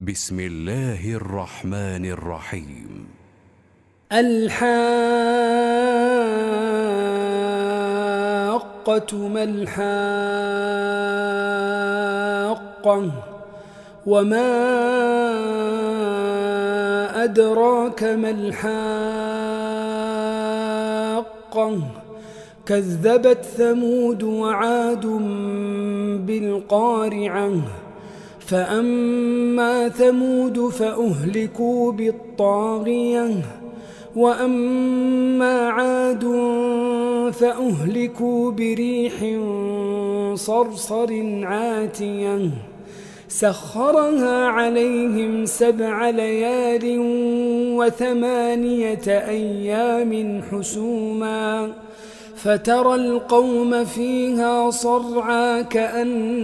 بسم الله الرحمن الرحيم. الحاقة ما الحاقة وما أدراك ما الحاقة كذبت ثمود وعاد بالقارعة فأما ثمود فأهلكوا بالطاغية وأما عاد فأهلكوا بريح صرصر عاتية سخرها عليهم 7 ليال و8 أيام حسوما فترى القوم فيها صرعى كأنهم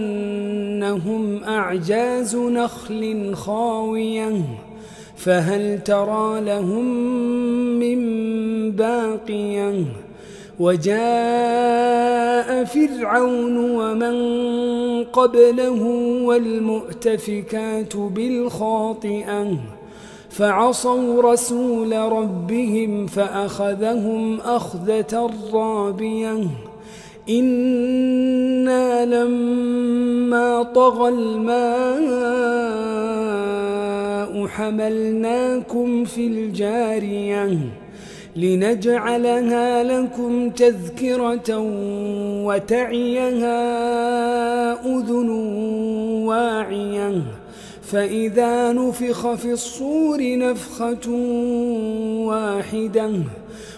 أعجاز نخل خاوية فهل ترى لهم من باقية وجاء فرعون ومن قبله والمؤتفكات بالخاطئة فعصوا رسول ربهم فأخذهم أخذة رابية إنا لما طغى الماء حملناكم في الجارية لنجعلها لكم تذكرة وتعيها أذن واعية فإذا نفخ في الصور نفخة واحدة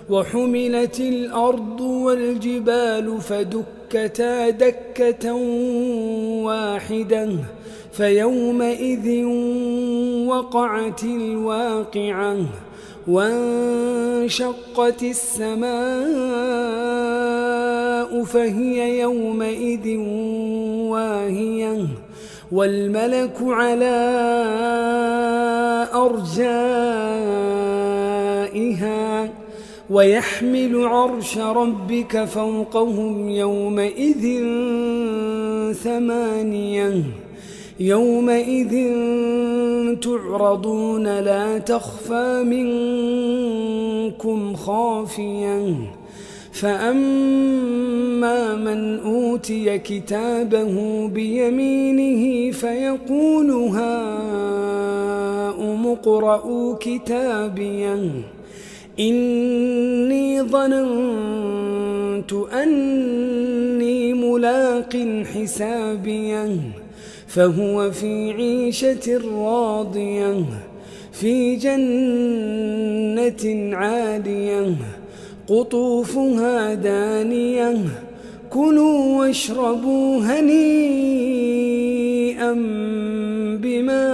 وحملت الأرض والجبال فدكتا دكة واحدة فيومئذ وقعت الواقعة وانشقت السماء فهي يومئذ واهية والملك على أرجائها ويحمل عرش ربك فوقهم يومئذ 8 يومئذ تعرضون لا تخفى منكم خافية فأما من أوتي كتابه بيمينه فيقول هاؤم اقرءوا كتابيه إني ظننت أني ملاق حسابيه فهو في عيشة راضية في جنة عالية قطوفها دانية كلوا واشربوا هنيئا بما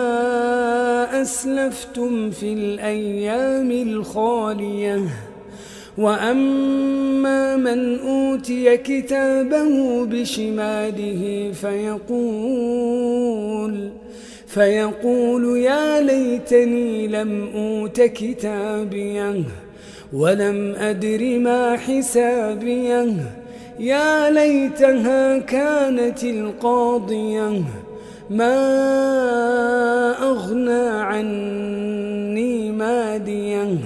أسلفتم في الأيام الخالية وأما من أوتي كتابه بشماله فيقول يا ليتني لم أوت كتابيه ولم أدر ما حسابيه يا ليتها كانت القاضية ما أغنى عني ماليه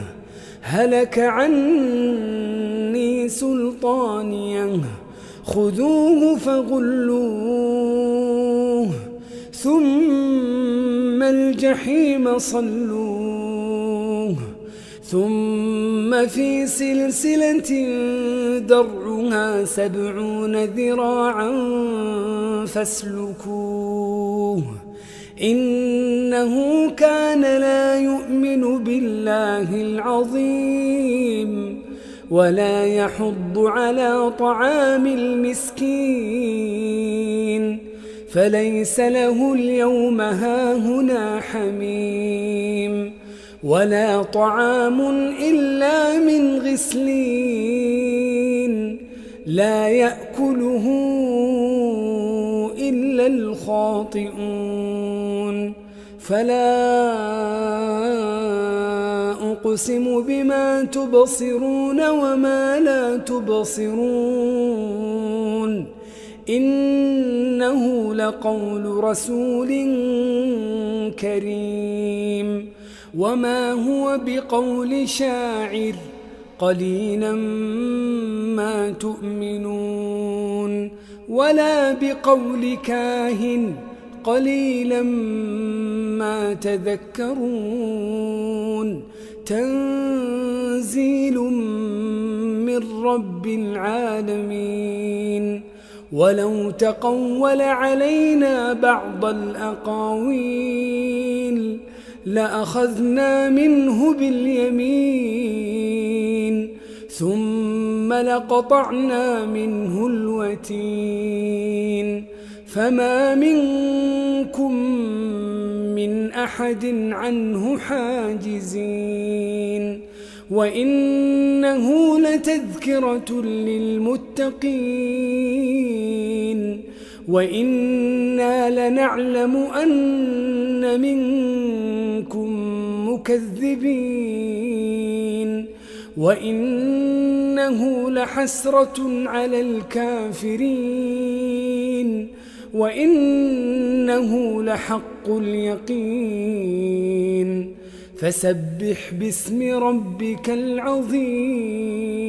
هلك عني سلطانيه خذوه فغلوه ثم الجحيم صلوه ثم في سلسلة درعها 70 ذراعا فاسلكوه إنه كان لا يؤمن بالله العظيم ولا يحض على طعام المسكين فليس له اليوم هاهنا حميم ولا طعام إلا من غسلين لا يأكله إلا الخاطئون فلا أقسم بما تبصرون وما لا تبصرون إنه لقول رسول كريم وما هو بقول شاعر قليلا ما تؤمنون ولا بقول كاهن قليلا ما تذكرون تنزيل من رب العالمين ولو تقول علينا بعض الأقاويل لأخذنا منه باليمين ثم لقطعنا منه الوتين فما منكم من أحد عنه حاجزين وإنه لتذكرة للمتقين وإنا لنعلم أن منكم مكذبين وإنه لحسرة على الكافرين وإنه لحق اليقين فسبح باسم ربك العظيم